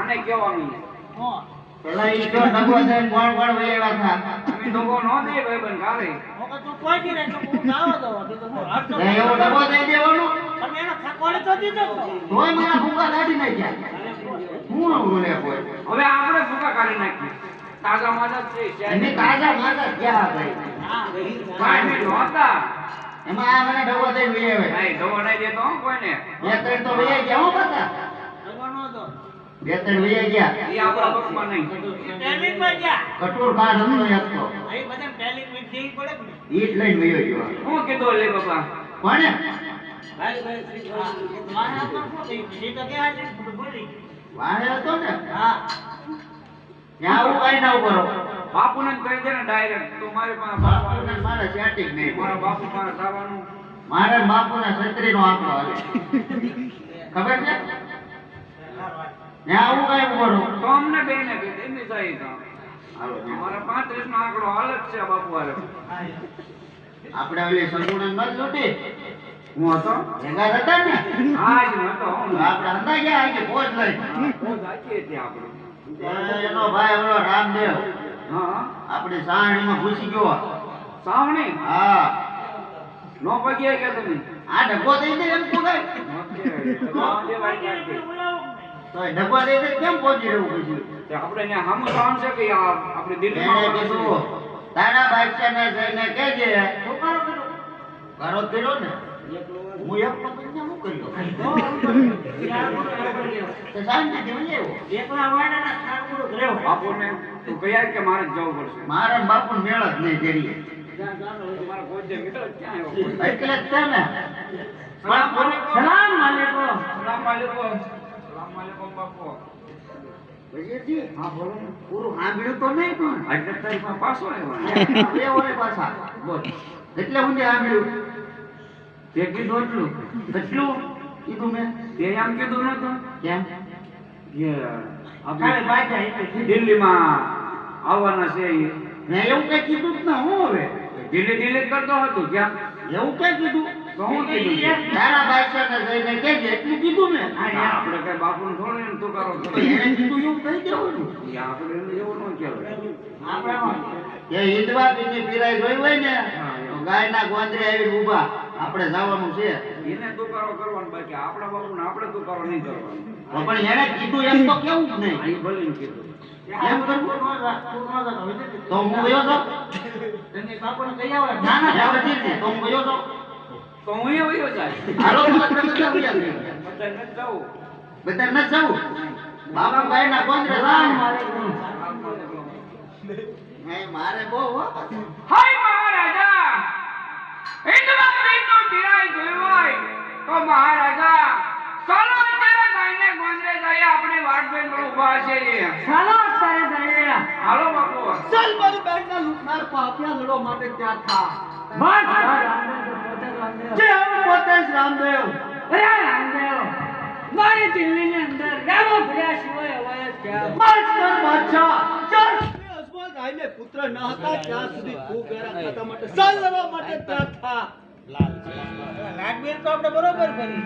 મને કહેવાનું છે પેલા ઈ તો ડગો થઈને કોણ કોણ વયેલા હતા અમે ડગો નો દે ભાઈ બન કાલે ઓકે તું કોઈ કી રે તો હું જાવ દો તો હટ એ એવો ડગો દઈ દેવાનો તમે એનો થકોડે તો દીધો તોય મારા ભૂકા કાઢી નાખ્યા હું બોલે કોઈ હવે આપણે ભૂકા કાઢી નાખીએ તાજા માજા છે એને તાજા માજા ક્યાં ભાઈ હા ભાઈ મે નહોતા એમાં આ મને ડગો દઈને વયેવે નહીં ડગો નહીં દેતો હો કોઈને બે ત્રણ તો વયે ગયા હો પાછા ભગવાનો તો બે ત્રણ વયે ગયા એ આપણા પક્ષમાં નહીં ટેલિંગ માં જા કઠોર કાઢ હતો એક તો અહીં બધે ટેલિંગ માં જઈ પડે ને ઈ જ લઈને વયો ગયો હું કીધું લે બાપા કોને ભાઈ મારા પર શું થઈ બીજી તો કે આજે બોલી વાહે હતો ને હા ત્યાં આવું કઈ ના કરો બાપુને જ કહી દે ને ડાયરેક્ટ તો મારે પાસે બાપુને મારે સેટિંગ નહીં મારા બાપુ પાસે જવાનું મારે બાપુને છત્રીનો આંકડો હાલે ખબર છે ત્યાં આવું કઈ કરો તો અમને બેને કીધું એમની સહી તો હાલો મારા 35 નો આંકડો હાલ જ છે બાપુ હારે આપણે ઓલી સંપૂર્ણ ન લૂટી હું હતો ભેગા હતા ને હા જ હતો હું આપણે અંદા ગયા કે પોચ લઈ બહુ જાચી હતી આપણે એનો ભાઈ ઓલો રામદેવ હા આપણી સાહણીમાં ઘૂસી ગયો સાવણી હા નો પગ્યા કે તમે આ ડબ્બો દઈ દે એમ તું કઈ તો એ ડબ્બો દઈ દે કેમ પહોંચી રહેવું પછી આપણે અહીંયા સામું જવાનું છે કે આપણે એને દિલ્હીમાં કીધું તારા બાદશાહને જઈને કહેજે કરો કર્યો ને હું એક પકડીને હું કર્યો તો શાંતિથી વહી આવ્યો. એકલા વાડાના ઠાકુર ગ્રેવ બાપુને તું કયા કે મારે જ જવું પડશે મારા બાપુને મેળ જ નહીં જરીએ તમારા કોઈ જે મિત્ર ક્યાં આવ્યો એટલે જ છે ને સલામ વાલેકુમ સલામ વાલેકુમ સલામ વાલેકુમ સલામ વાલેકુમ બાપુ ભજીયાજી, હા બોલો ને પૂરું સાંભળ્યું તો નહીં પણ આજે તારી પાસે પાછો આવ્યો બે ઓરે પાછા બોલ એટલે ઊંડે સાંભળ્યું તે કીધું એટલું કેટલું કીધું મેં તે આમ કીધું નતું કેમ કે કાલે આપણે બાજા એટલે દિલ્હીમાં આવવાના છે એ. મેં એવું કઈ કીધું જ ના હું હવે દિલ્હી કરતો હતો ક્યાં એવું કઈ કીધું તો હું કીધું તારા બાદશાહને જઈને કહેજે એટલું કીધું મેં આપણે કઈ બાપુને થોડું એમ તું કરો છો તો એને કીધું એવું કહી દેવાનું એ આપણે એને એવું ન કહેવાય એ હિંદવા પીરની પીરાઈ જોઈ હોય ને તો ગાયના ગોંદરે આવી ઊભા આપણે જવાનું છે એને તુકારો કરવાનો બાકી આપણા બાપુને આપણે તુકારો નહીં કરવાનો તો પણ એને કીધું એમ તો કેવું જ નહીં આ ઈ ભલે ને કીધું એમ કરવું તો હું ગયો છો એને બાપુને કહી આવે ના ના જાવ ઠીક છે તો હું ગયો છો તો હું એ વયો જાય હાલો તો બધા આવ્યા છે. બધાને જ જાઉં બધા ન જવું બાપા ગાયના ગોંદરે સલામ જવાનું. વાલેકુમ નહીં, મારે બહુ હો પાછું. હાય મહારાજા હિન્દવા પીરનો પીરાઈ જોયો હોય તો મહારાજા ચાલો અત્યારે ગાયને ગોંદરે જઈએ આપણે વાટ જોઈને ઊભા છે ચાલો અત્યારે જઈએ હાલો બાપુ ચાલ મારી બેનના લૂંટનાર પાપિયા લડો માટે ત્યાર થા બસ જે હું પોતે જ રામદેવ અરે રામદેવ મારી દિલ્હીની અંદર રામો ફર્યા સિવાય અવાય ક્યાં માસ્ટર બાદશાહ ચાલ અજમલ ગાયને પુત્ર ન હતા ત્યાં સુધી ભૂખ ગેરા ખાતા માટે ચાલ લડવા માટે ત્યાર થા લાડબીર તો આપણે બરોબર કરી